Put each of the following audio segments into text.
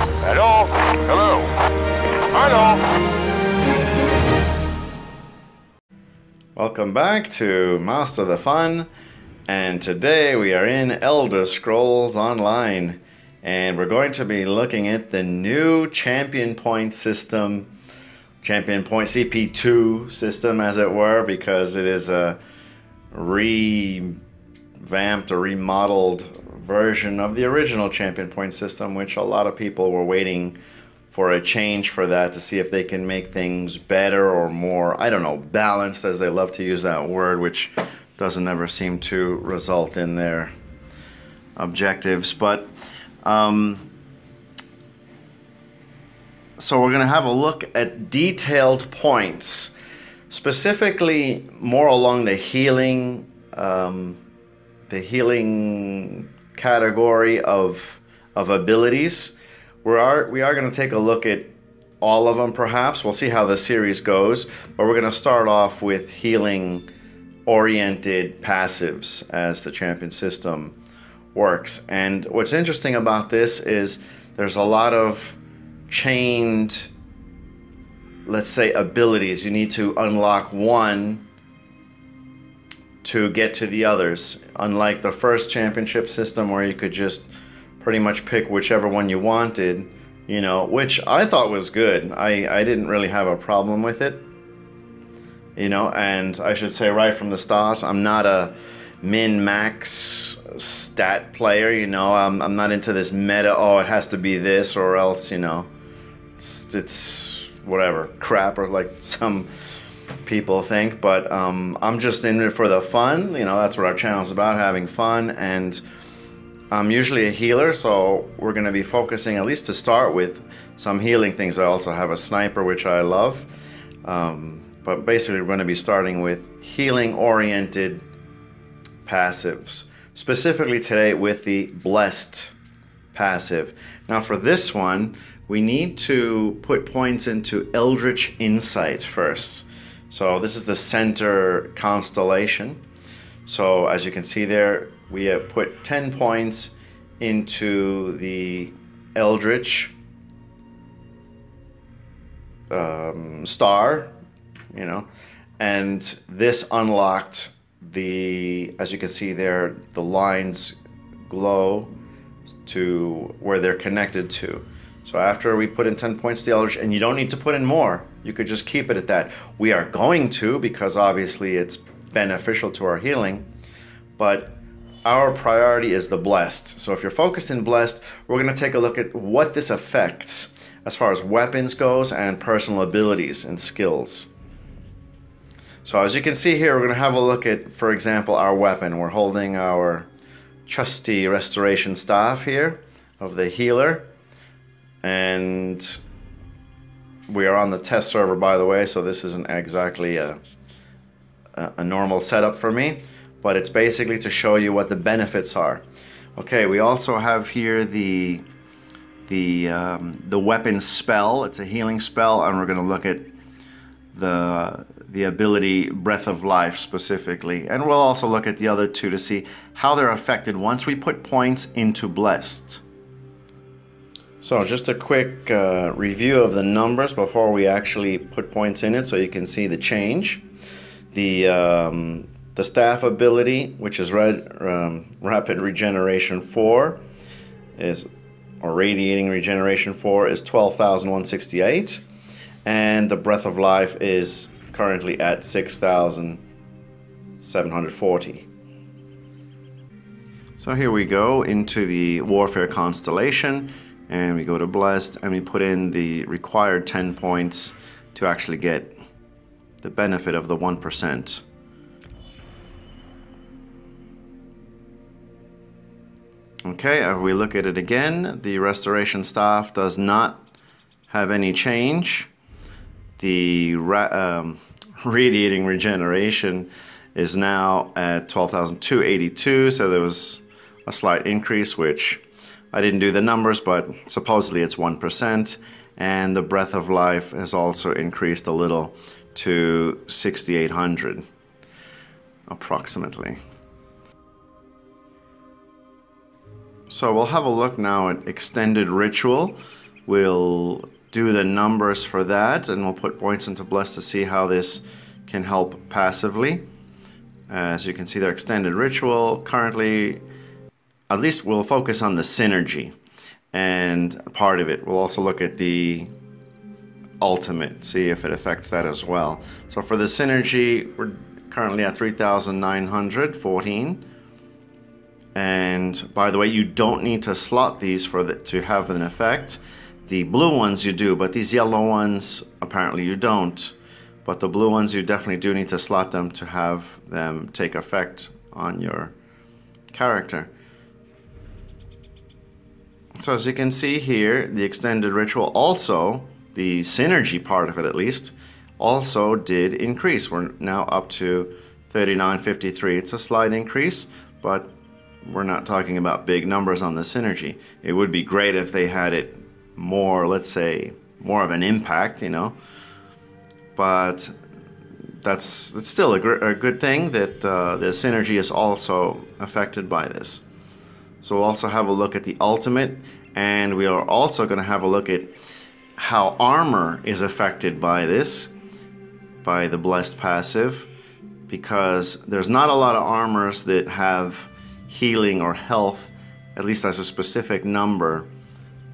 Hello? Hello? Hello? Welcome back to Master the Fun, and today we are in Elder Scrolls Online, and we're going to be looking at the new champion point system, champion point CP2 system as it were, because it is a revamped or remodeled version of the original champion point system, which a lot of people were waiting for a change for that to see if they can make things better or more, I don't know, balanced, as they love to use that word, which doesn't ever seem to result in their objectives. But so we're going to have a look at detailed points, specifically more along the healing category of abilities. We are going to take a look at all of them, perhaps. We'll see how the series goes, but we're going to start off with healing-oriented passives as the champion system works. And what's interesting about this is there's a lot of chained, let's say, abilities. You need to unlock one to get to the others, unlike the first championship system where you could just pretty much pick whichever one you wanted, you know, which I thought was good. I didn't really have a problem with it, you know, and I should say right from the start, I'm not a min-max stat player, you know. I'm not into this meta, oh, it has to be this or else, you know, it's whatever, crap, or like some people think, but I'm just in it for the fun, you know. That's what our channel's about, having fun, and I'm usually a healer, so we're going to be focusing, at least to start with, some healing things. I also have a sniper, which I love, but basically we're going to be starting with healing-oriented passives, specifically today with the Blessed passive. Now for this one, we need to put points into Eldritch Insight first. So this is the center constellation. So as you can see there, we have put 10 points into the Eldritch star, you know, and this unlocked the, as you can see there, the lines glow to where they're connected to. So after we put in 10 points to the Eldritch, and you don't need to put in more, you could just keep it at that. We are going to, because obviously it's beneficial to our healing, but our priority is the Blessed. So if you're focused in Blessed, we're going to take a look at what this affects as far as weapons goes and personal abilities and skills. So as you can see here, we're going to have a look at, for example, our weapon. We're holding our trusty restoration staff here of the healer, and we are on the test server, by the way, so this isn't exactly a normal setup for me, but it's basically to show you what the benefits are. Okay, we also have here the weapon spell. It's a healing spell, and we're going to look at the ability Breath of Life specifically, and we'll also look at the other two to see how they're affected once we put points into Blessed. So just a quick review of the numbers before we actually put points in it, so you can see the change. The staff ability, which is rapid regeneration 4, or radiating regeneration 4, is 12,168, and the Breath of Life is currently at 6,740. So here we go into the Warfare Constellation, and we go to Blessed, and we put in the required 10 points to actually get the benefit of the 1%. Okay, if we look at it again, the Restoration Staff does not have any change. The Radiating Regeneration is now at 12,282, so there was a slight increase, which I didn't do the numbers, but supposedly it's 1%. And the Breath of Life has also increased a little to 6,800, approximately. So we'll have a look now at Extended Ritual. we'll do the numbers for that, and we'll put points into Bless to see how this can help passively. As you can see, their extended ritual currently, at least we'll focus on the synergy and part of it. We'll also look at the ultimate, see if it affects that as well. So for the synergy, we're currently at 3,914. And by the way, you don't need to slot these to have an effect. The blue ones you do, but these yellow ones, apparently you don't. But the blue ones, you definitely do need to slot them to have them take effect on your character. So as you can see here, the extended ritual also, the synergy part of it at least, also did increase. We're now up to 3953. It's a slight increase, but we're not talking about big numbers on the synergy. It would be great if they had it more, let's say, more of an impact, you know. But it's still a good thing that the synergy is also affected by this. So we'll also have a look at the ultimate, and we are also going to have a look at how armor is affected by this, by the blessed passive, because there's not a lot of armors that have healing or health, at least as a specific number,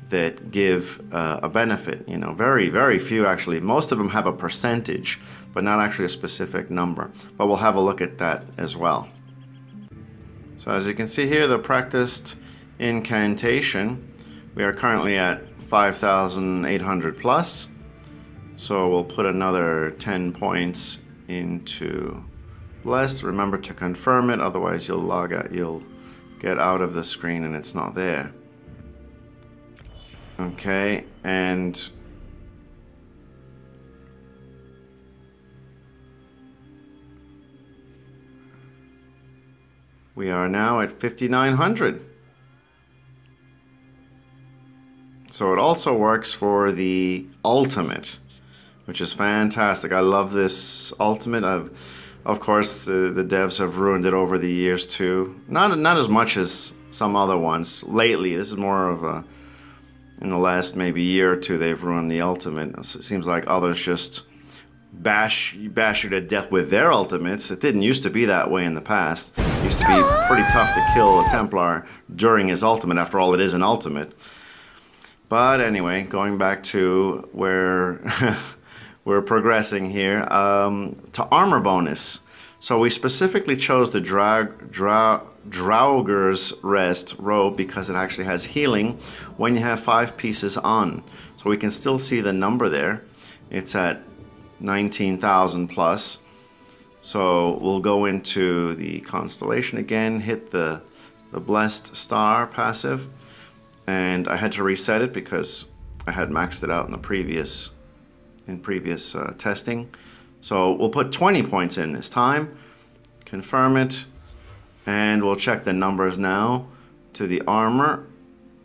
that give a benefit. You know, very, very few actually. Most of them have a percentage, but not actually a specific number. But we'll have a look at that as well. So as you can see here, the practiced incantation, we are currently at 5,800 plus. So we'll put another 10 points into Blessed. Remember to confirm it, otherwise you'll log out, you'll get out of the screen and it's not there. Okay, and we are now at 5,900. So it also works for the ultimate, which is fantastic. I love this ultimate. Of course, the devs have ruined it over the years too. Not as much as some other ones. Lately, this is more of a, in the last maybe year or two, they've ruined the ultimate. It seems like others just bash you to death with their ultimates. It didn't used to be that way in the past. It used to be pretty tough to kill a Templar during his ultimate. After all, it is an ultimate. But anyway, going back to where we're progressing here, to armor bonus. So we specifically chose the Draugur's Rest robe because it actually has healing when you have 5 pieces on. So we can still see the number there. It's at 19,000 plus. So we'll go into the constellation again, hit the blessed star passive, and I had to reset it because I had maxed it out in the previous testing. So we'll put 20 points in this time, confirm it, and we'll check the numbers now to the armor.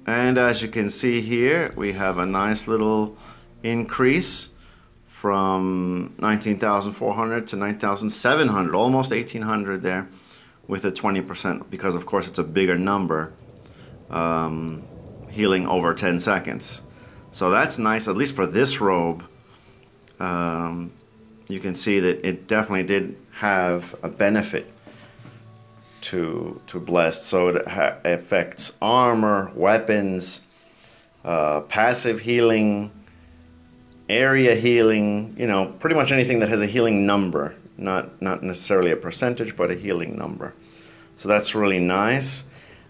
And as you can see here, we have a nice little increase from 19,400 to 9,700, almost 1,800 there with a 20%, because of course it's a bigger number, healing over 10 seconds. So that's nice, at least for this robe. You can see that it definitely did have a benefit to Blessed. So it affects armor, weapons, passive healing, area healing, you know, pretty much anything that has a healing number, not necessarily a percentage, but a healing number. So that's really nice.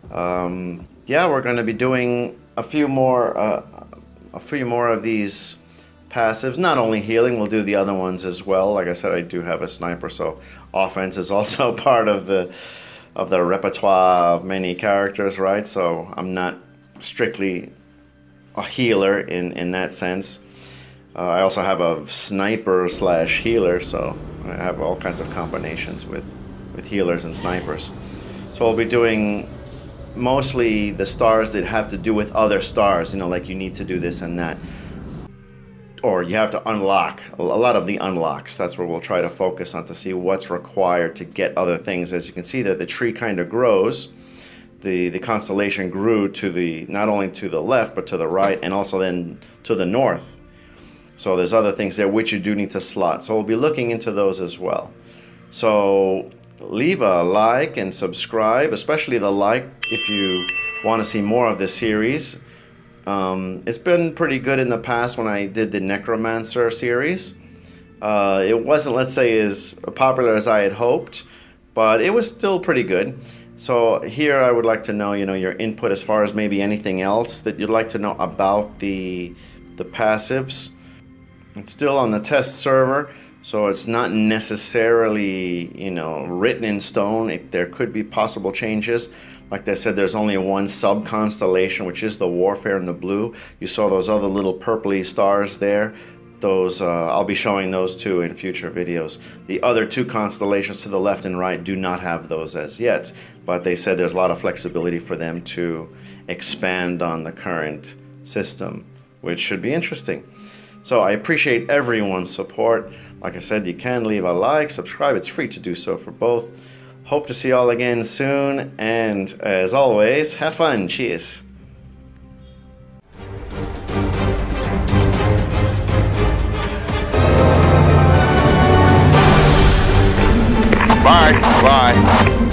Yeah, we're going to be doing a few more of these passives. Not only healing, we'll do the other ones as well. Like I said, I do have a sniper, so offense is also part of the repertoire of many characters, right? So I'm not strictly a healer in that sense. I also have a sniper slash healer, so I have all kinds of combinations with healers and snipers. So I'll be doing mostly the stars that have to do with other stars, you know, like you need to do this and that. Or you have to unlock, a lot of the unlocks. That's where we'll try to focus on to see what's required to get other things. As you can see there, the tree kind of grows. the constellation grew to the, not only to the left, but to the right, and also then to the north. So there's other things there which you do need to slot. So we'll be looking into those as well. So leave a like and subscribe, especially the like if you want to see more of this series. It's been pretty good in the past when I did the Necromancer series. It wasn't, let's say, as popular as I had hoped, but it was still pretty good. So here I would like to know, your input as far as maybe anything else that you'd like to know about the passives. It's still on the test server, so it's not necessarily, written in stone. There could be possible changes. Like I said, there's only one sub-constellation, which is the Warfare in the blue. You saw those other little purpley stars there. Those, I'll be showing those too in future videos. The other two constellations to the left and right do not have those as yet, but they said there's a lot of flexibility for them to expand on the current system, which should be interesting. So I appreciate everyone's support. Like I said, you can leave a like, subscribe. It's free to do so for both. Hope to see you all again soon, and as always, have fun. Cheers. Bye. Bye.